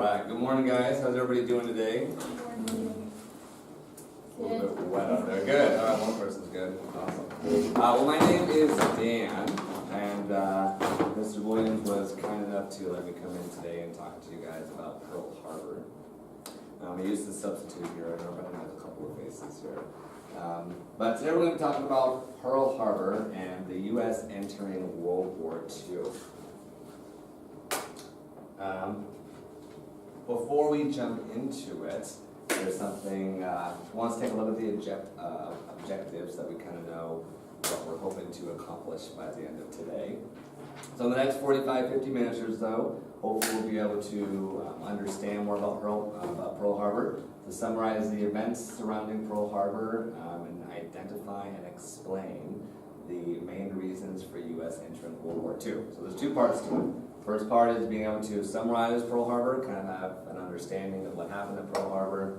Alright, good morning guys. How's everybody doing today? A little bit wet out there. Good. Alright, one person's good. Awesome. Well, my name is Dan, and Mr. Williams was kind enough to let me come in today and talk to you guys about Pearl Harbor. I used the substitute here. I know everybody has a couple of faces here. But today we're going to be talking about Pearl Harbor and the U.S. entering World War II. Before we jump into it, there's something, I want to take a look at the objectives that we kind of know what we're hoping to accomplish by the end of today. So in the next 45-50 minutes or so, hopefully we'll be able to understand more about Pearl Harbor, to summarize the events surrounding Pearl Harbor, and identify and explain the main reasons for U.S. entering World War II. So there's two parts to it. First part is being able to summarize Pearl Harbor, kind of have an understanding of what happened at Pearl Harbor,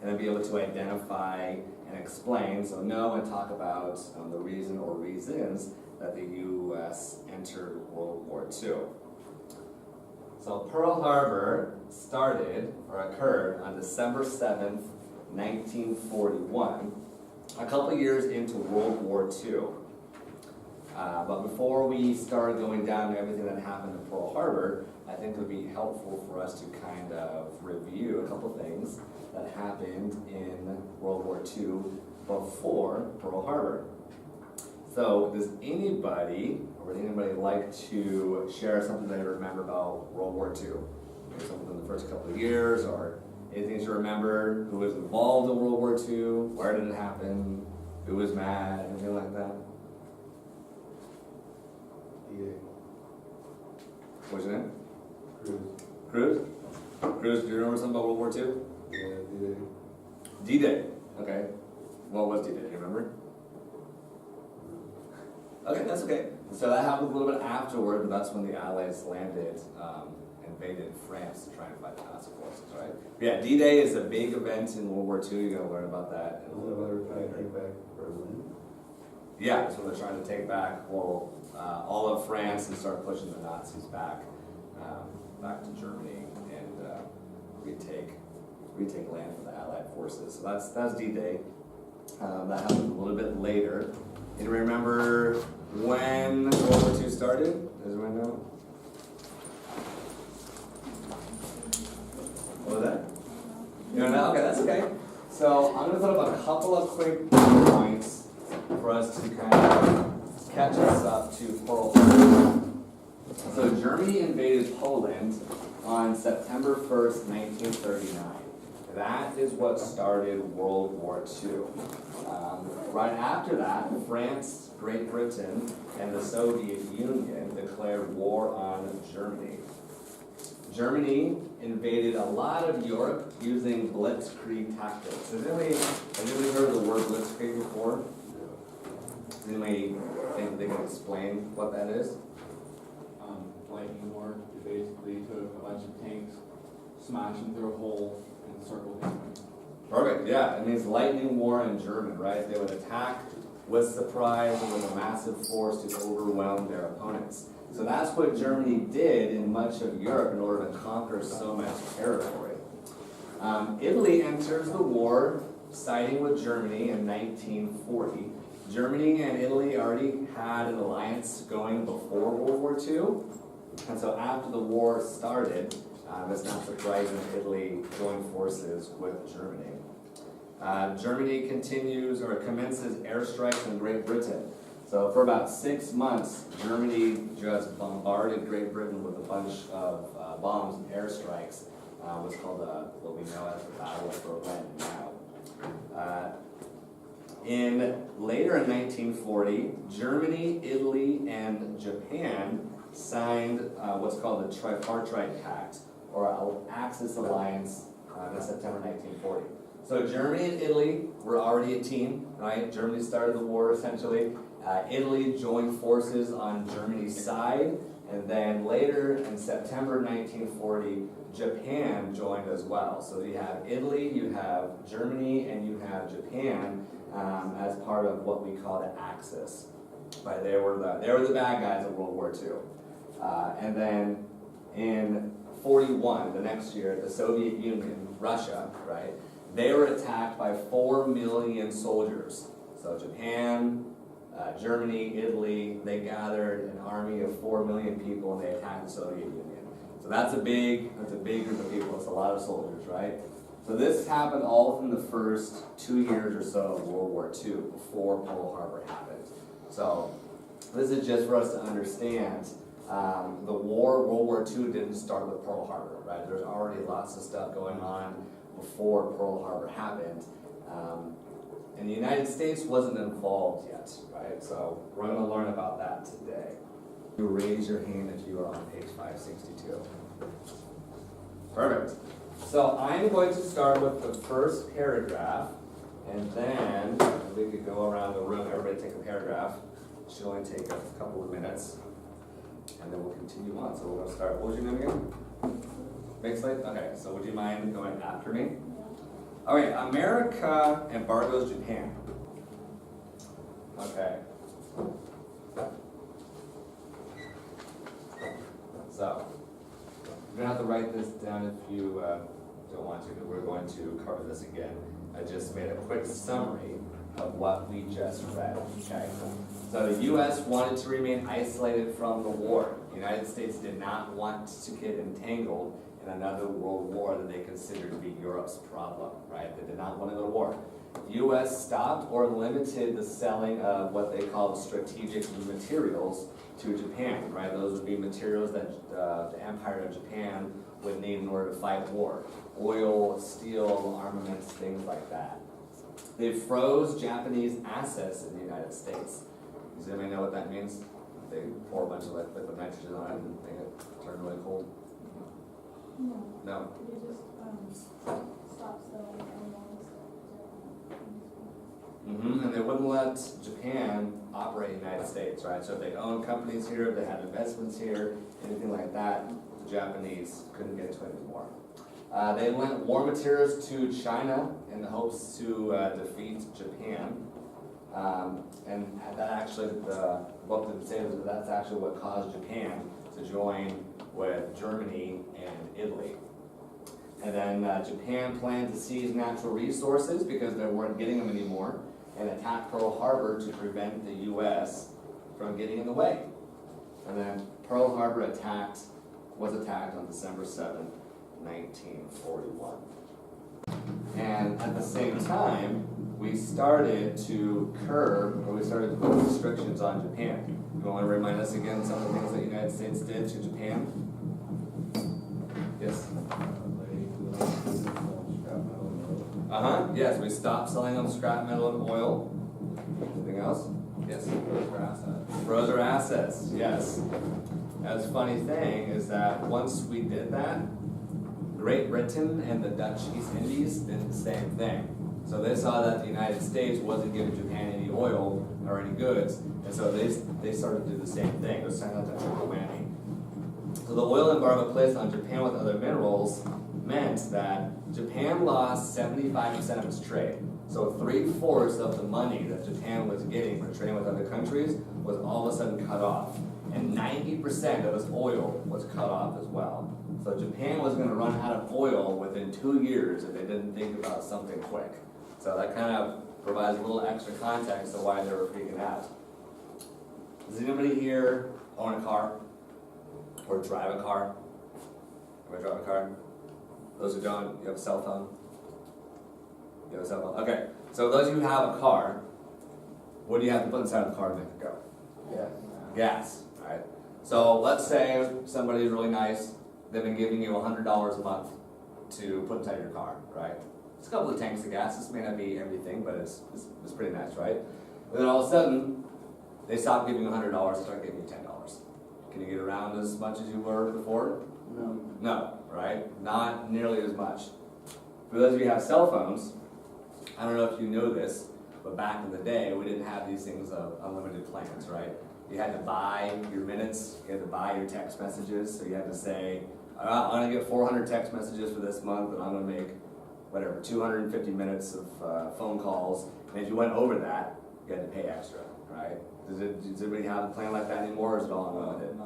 and then be able to identify and explain, so know and talk about the reason or reasons that the U.S. entered World War II. So Pearl Harbor started or occurred on December 7th, 1941, a couple years into World War II. But before we start going down to everything that happened in Pearl Harbor, I think it would be helpful for us to kind of review a couple things that happened in World War II before Pearl Harbor. So does anybody, or would anybody like to share something they remember about World War II? Maybe something in the first couple of years, or anything you remember, who was involved in World War II, where did it happen, who was mad, anything like that? D-Day. What's your name? Cruz. Cruz? Cruz, do you remember something about World War II? Yeah, D-Day. D-Day. Okay. What was D-Day? Do you remember? Okay, that's okay. So that happened a little bit afterward, but that's when the Allies landed, invaded France to try and fight the Nazi forces, right? But yeah, D-Day is a big event in World War II. You're going to learn about that in a little bit Trying to later. take back Berlin. Yeah, so they're trying to take back, all of France and start pushing the Nazis back to Germany and retake land for the Allied forces. So that's D-Day. That happened a little bit later. Do you remember when World War II started? Does anyone know? What was that? You don't know? Okay, that's okay. So I'm going to put up a couple of quick points for us to kind of catch us up to Pearl Harbor. So Germany invaded Poland on September 1st, 1939. That is what started World War II. Right after that, France, Great Britain, and the Soviet Union declared war on Germany. Germany invaded a lot of Europe using blitzkrieg tactics. Has anybody heard of the word blitzkrieg before? Does anybody think they can explain what that is? Lightning war. You basically took a bunch of tanks, smashed them through a hole, and circled them. Perfect, yeah. It means lightning war in German, right? They would attack with surprise and with a massive force to overwhelm their opponents. So that's what Germany did in much of Europe in order to conquer so much territory. Italy enters the war siding with Germany in 1940. Germany and Italy already had an alliance going before World War II. And so after the war started, it's not surprising that Italy joined forces with Germany. Germany commences airstrikes on Great Britain. So for about 6 months, Germany just bombarded Great Britain with a bunch of bombs and airstrikes. What's called what we know as the Battle of Berlin now. Later in 1940, Germany, Italy, and Japan signed what's called the Tripartite Pact, or Axis Alliance, in September 1940. So Germany and Italy were already a team, right? Germany started the war essentially. Italy joined forces on Germany's side, and then later in September 1940, Japan joined as well. So you have Italy, you have Germany, and you have Japan as part of what we call the Axis. Right? They were the bad guys of World War II. And then in 41, the next year, the Soviet Union, Russia, right? They were attacked by 4 million soldiers. So Japan, Germany, Italy, they gathered an army of 4 million people and they attacked the Soviet Union. So that's a big group of people, it's a lot of soldiers, right? So this happened all within the first 2 years or so of World War II, before Pearl Harbor happened. So this is just for us to understand, the war, World War II didn't start with Pearl Harbor, right? There's already lots of stuff going on before Pearl Harbor happened. And the United States wasn't involved yet, right? So we're going to learn about that today. You raise your hand if you are on page 562. Perfect. So I'm going to start with the first paragraph, and then we could go around the room, everybody take a paragraph. It should only take a couple of minutes, and then we'll continue on. So we're going to start, what was your name again? Bakeslade? Okay, so would you mind going after me? All right, America embargoes Japan. Okay. So, you're gonna have to write this down if you don't want to, because we're going to cover this again. I just made a quick summary of what we just read, okay? So the U.S. wanted to remain isolated from the war. The United States did not want to get entangled in another world war that they considered to be Europe's problem, right? They did not want to go to war. The U.S. stopped or limited the selling of what they called strategic materials to Japan, right? Those would be materials that the Empire of Japan would need in order to fight war. Oil, steel, armaments, things like that. They froze Japanese assets in the United States. Does anybody know what that means? They pour a bunch of liquid nitrogen on it and make it turn really cold? No. No. They just stop selling animals. And they wouldn't let Japan operate in the United States, right? So if they owned companies here, if they had investments here, anything like that, the Japanese couldn't get into it anymore. They lent war materials to China in the hopes to defeat Japan. And that actually, the book didn't say this, but that's actually what caused Japan to join with Germany and Italy. And then Japan planned to seize natural resources because they weren't getting them anymore, and attack Pearl Harbor to prevent the U.S. from getting in the way. And then Pearl Harbor was attacked on December 7th, 1941. And at the same time, we started to put restrictions on Japan. You want to remind us again some of the things that the United States did to Japan? Yes? Yes, we stopped selling them scrap metal and oil. Anything else? Yes? Froze our assets, yes. That's a funny thing is that once we did that, Great Britain and the Dutch East Indies did the same thing. So they saw that the United States wasn't giving Japan any oil or any goods, and so they started to do the same thing. It was kind of like a triple whammy. So the oil embargo placed on Japan with other minerals meant that Japan lost 75% of its trade. So 3/4 of the money that Japan was getting for trading with other countries was all of a sudden cut off. And 90% of its oil was cut off as well. So Japan was going to run out of oil within 2 years if they didn't think about something quick. So that kind of provides a little extra context of why they were freaking out. Does anybody here own a car? Or drive a car? Anybody drive a car? Those who don't, you have a cell phone? You have a cell phone? Okay. So those of you who have a car, what do you have to put inside the car to make it go? Yeah. Gas, right? So let's say somebody's really nice, they've been giving you $100 a month to put inside your car, right? It's a couple of tanks of gas, this may not be everything, but it's pretty nice, right? And then all of a sudden, they stop giving you $100 and start giving you $10. Can you get around as much as you were before? No. No, right? Not nearly as much. For those of you who have cell phones, I don't know if you know this, but back in the day, we didn't have these things of unlimited plans, right? You had to buy your minutes, you had to buy your text messages, so you had to say, I'm going to get 400 text messages for this month, and I'm going to make, whatever, 250 minutes of phone calls, and if you went over that, you had to pay extra, right? Does everybody have a plan like that anymore, or is it all unlimited?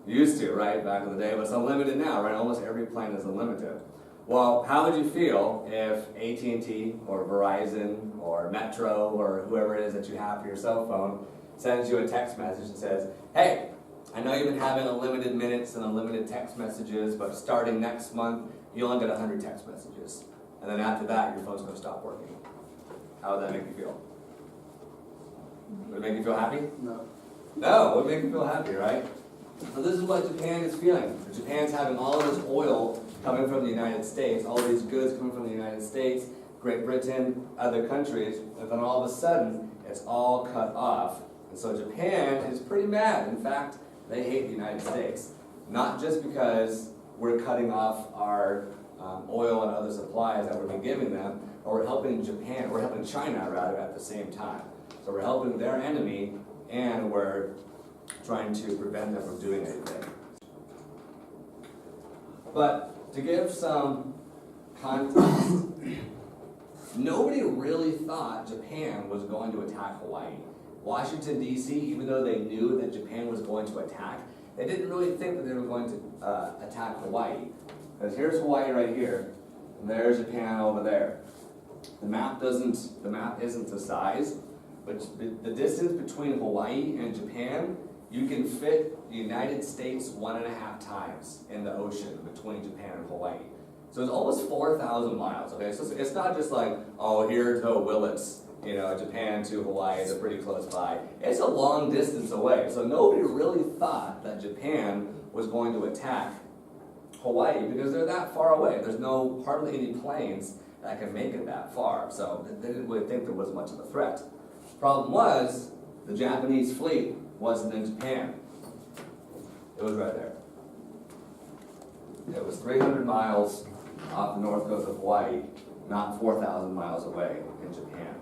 Used to, right, back in the day, but it's unlimited now, right? Almost every plan is unlimited. Well, how would you feel if AT&T or Verizon or Metro or whoever it is that you have for your cell phone sends you a text message and says, hey, I know you've been having unlimited minutes and unlimited text messages, but starting next month, you only get 100 text messages. And then after that, your phone's going to stop working. How would that make you feel? Would it make you feel happy? No. No, it would make you feel happy, right? So this is what Japan is feeling. Japan's having all of this oil coming from the United States, all of these goods coming from the United States, Great Britain, other countries, and then all of a sudden, it's all cut off. And so Japan is pretty mad. In fact, they hate the United States. Not just because we're cutting off our oil and other supplies that we've been giving them, but we're helping China rather at the same time. So we're helping their enemy, and we're trying to prevent them from doing anything. But to give some context, nobody really thought Japan was going to attack Hawaii. Washington, D.C., even though they knew that Japan was going to attack, they didn't really think that they were going to attack Hawaii. Because here's Hawaii right here, and there's Japan over there. The map isn't the size, but the distance between Hawaii and Japan, you can fit the United States 1.5 times in the ocean between Japan and Hawaii. So it's almost 4,000 miles, okay? So it's not just like, oh, here to Willits, Japan to Hawaii, they're pretty close by. It's a long distance away. So nobody really thought that Japan was going to attack Hawaii because they're that far away. There's hardly any planes that can make it that far. So they didn't really think there was much of a threat. Problem was, the Japanese fleet wasn't in Japan. It was right there. It was 300 miles off the north coast of Hawaii, not 4,000 miles away in Japan.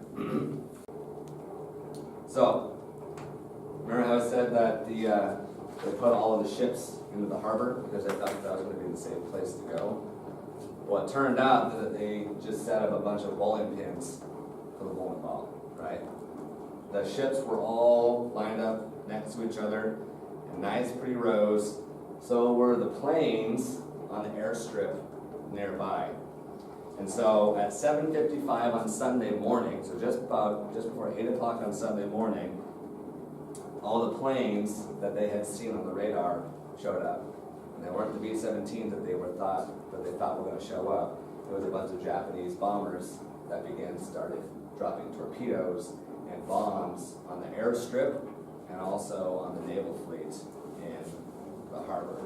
So, remember how I said that they put all of the ships into the harbor because they thought that was going to be the safe place to go? Well, it turned out that they just set up a bunch of bowling pins for the bowling ball, right? The ships were all lined up next to each other in nice, pretty rows. So were the planes on the airstrip nearby. And so at 7:55 on Sunday morning, so just before 8 o'clock on Sunday morning, all the planes that they had seen on the radar showed up. And they weren't the B-17s that they thought were going to show up. It was a bunch of Japanese bombers that started dropping torpedoes and bombs on the airstrip and also on the naval fleet in the harbor.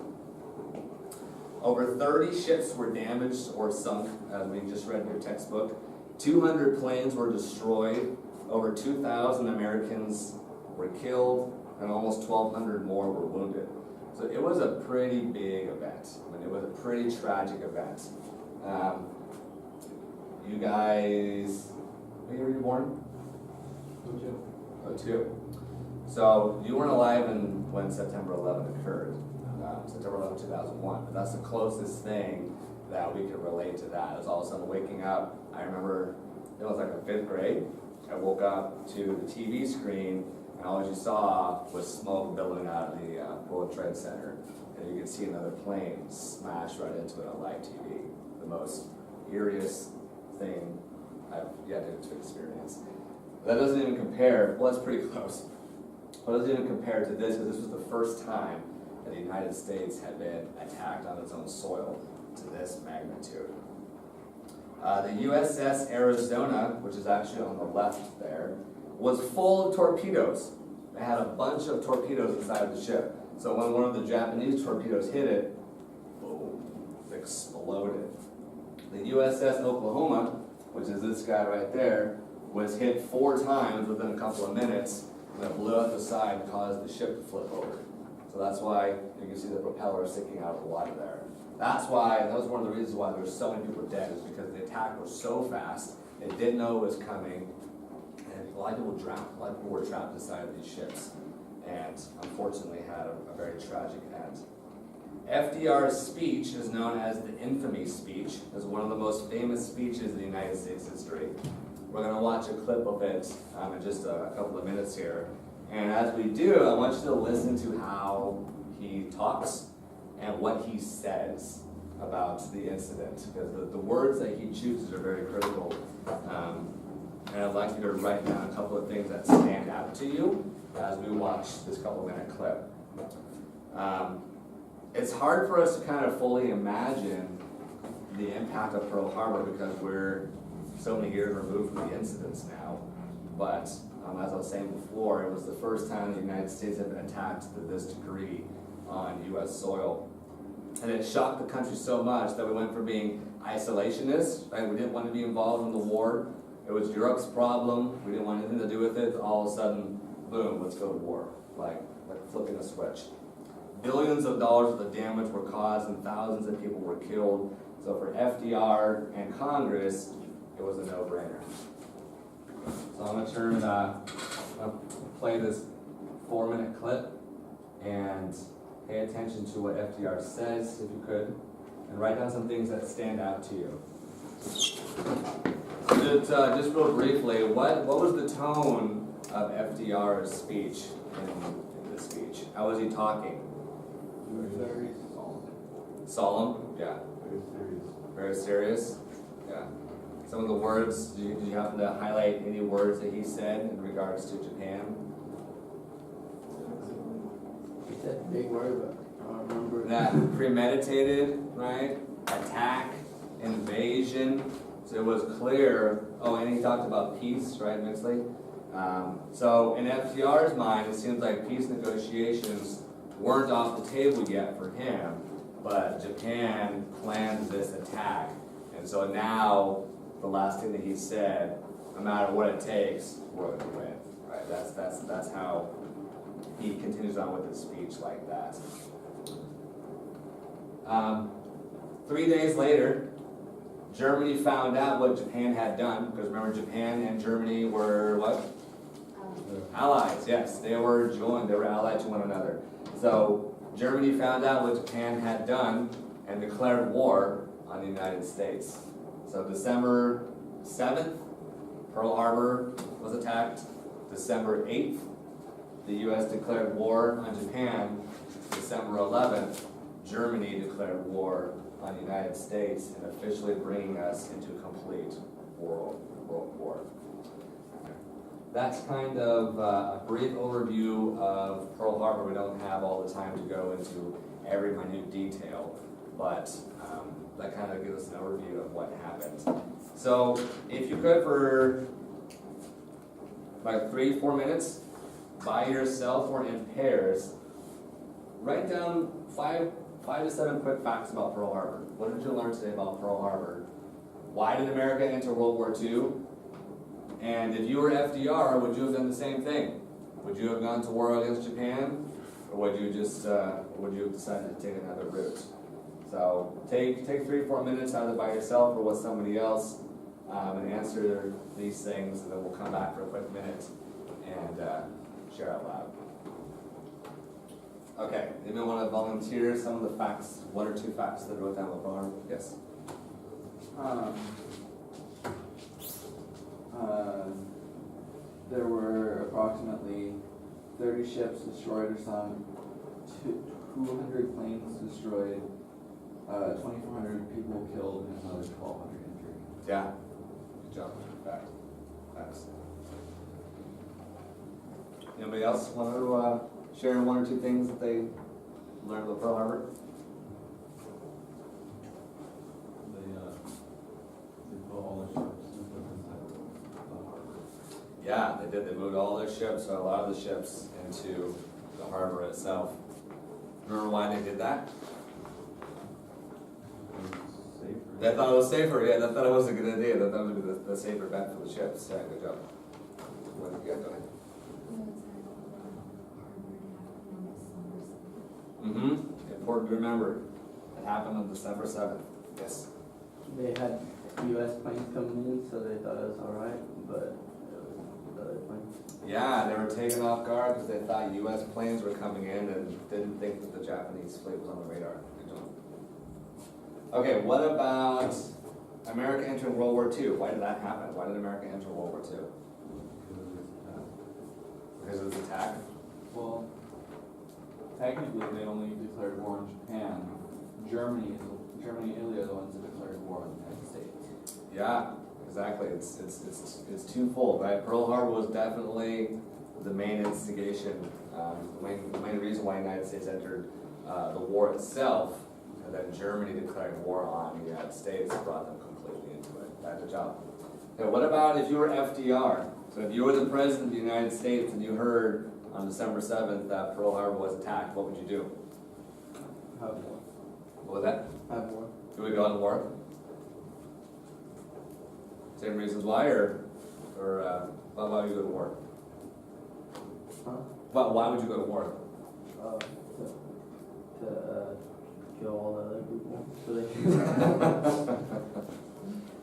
Over 30 ships were damaged or sunk, as we just read in your textbook. 200 planes were destroyed. Over 2,000 Americans were killed, and almost 1,200 more were wounded. So it was a pretty big event. I mean, it was a pretty tragic event. You guys, what year were you born? 02. So you weren't alive when September 11 occurred. September 11, 2001, but that's the closest thing that we could relate to that. It was all of a sudden waking up. I remember it was like in 5th grade. I woke up to the TV screen, and all you saw was smoke billowing out of the World Trade Center, and you could see another plane smash right into it on live TV. The most eeriest thing I've yet to experience. That doesn't even compare. Well, it's pretty close. But it doesn't even compare to this, because this was the first time that the United States had been attacked on its own soil to this magnitude. The USS Arizona, which is actually on the left there, was full of torpedoes. It had a bunch of torpedoes inside the ship. So when one of the Japanese torpedoes hit it, boom, it exploded. The USS Oklahoma, which is this guy right there, was hit 4 times within a couple of minutes, and it blew out the side and caused the ship to flip over. So that's why you can see the propeller sticking out of the water there. That was one of the reasons why there were so many people dead, is because the attack was so fast, they didn't know it was coming, and a lot of people drowned. A lot of people were trapped inside of these ships, and unfortunately had a very tragic end. FDR's speech is known as the infamy speech. It's one of the most famous speeches in the United States history. We're going to watch a clip of it in just a couple of minutes here. And as we do, I want you to listen to how he talks and what he says about the incident, because the words that he chooses are very critical. And I'd like you to write down a couple of things that stand out to you as we watch this couple-minute clip. It's hard for us to kind of fully imagine the impact of Pearl Harbor because we're so many years removed from the incidents now. But as I was saying before, it was the first time the United States had been attacked to this degree on U.S. soil. And it shocked the country so much that we went from being isolationists, right? We didn't want to be involved in the war. It was Europe's problem. We didn't want anything to do with it. All of a sudden, boom, let's go to war. Like flipping a switch. Billions of dollars of the damage were caused and thousands of people were killed. So for FDR and Congress, it was a no-brainer. So I'm gonna play this 4-minute clip and pay attention to what FDR says, if you could, and write down some things that stand out to you. Just real briefly, what was the tone of FDR's speech in this speech? How was he talking? Very solemn. Solemn? Yeah. Very serious. Very serious? Yeah. Some of the words, did you happen to highlight any words that he said in regards to Japan? He said a big word, but I don't remember. That premeditated, right? Attack, invasion. So it was clear. Oh, and he talked about peace, right, Mixley? So in FDR's mind, it seems like peace negotiations weren't off the table yet for him, but Japan planned this attack. And so now, the last thing that he said, no matter what it takes, we're going to win. Right? That's how he continues on with his speech like that. 3 days later, Germany found out what Japan had done, because remember, Japan and Germany were what? Allies, yes. They were joined, they were allied to one another. So Germany found out what Japan had done and declared war on the United States. So December 7th, Pearl Harbor was attacked. December 8th, the U.S. declared war on Japan. December 11th, Germany declared war on the United States and officially bringing us into complete world war. That's kind of a brief overview of Pearl Harbor. We don't have all the time to go into every minute detail, but that kind of gives us an overview of what happened. So if you could, for like 3-4 minutes, by yourself or in pairs, write down 5 to 7 quick facts about Pearl Harbor. What did you learn today about Pearl Harbor? Why did America enter World War II? And if you were FDR, would you have done the same thing? Would you have gone to war against Japan? Or would you just, would you have decided to take another route? So take 3-4 minutes either by yourself or with somebody else and answer these things, and then we'll come back for a quick minute and share out loud. Okay, anyone want to volunteer some of the facts, 1 or 2 facts that I wrote down with Pearl Harbor? Yes. There were approximately 30 ships destroyed or sunk, 200 planes destroyed, 2,400 people killed, and another 1,200 injured. Yeah. Good job. Facts. Anybody else want to share 1 or 2 things that they learned about Pearl Harbor? They put all the ships and put them inside the harbor. Yeah, they did. They moved all their ships, or a lot of the ships, into the harbor itself. Remember why they did that? Safer. They thought it was safer. Yeah, they thought it was a good idea. They thought it would be the safer bet for the ships. Yeah, good job. What did you guys doing? Important to remember. It happened on December 7th. Yes. They had U.S. planes coming in, so they thought it was alright, but it was the other planes. Yeah, they were taken off guard because they thought U.S. planes were coming in and didn't think that the Japanese fleet was on the radar. Good job. Okay, what about America entering World War II? Why did that happen? Why did America enter World War II? Because of the attack? Well, technically, they only declared war on Japan. Germany and Italy are the ones that declared war on the United States. Yeah, exactly. It's twofold, right? Pearl Harbor was definitely the main instigation, the main reason why the United States entered the war itself, and then Germany declaring war on the United States brought them completely into it. That's a job. Okay, what about if you were FDR? So if you were the president of the United States and you heard on December 7th that Pearl Harbor was attacked, what would you do? Have war. What was that? Have war. You would go on war? Same reasons why, or why would you go to war? Huh? Why would you go to war? To kill all the other people, so they can.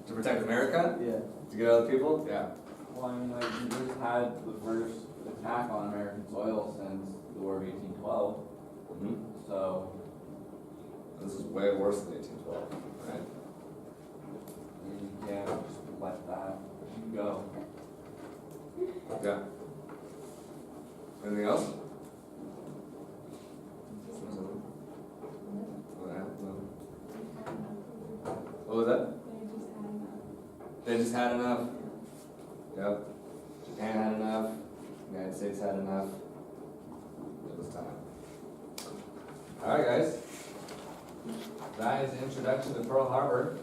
To protect America? Yeah. To get other people? Yeah. Well, I mean, like, you just had the first attack on American soil since the War of 1812, Mm-hmm. so This is way worse than 1812, right? you can't just let that go. Yeah. Anything else? What was that? They just had enough. Yep. Japan had enough. United States had enough. It was time. Alright guys. That is the introduction to Pearl Harbor.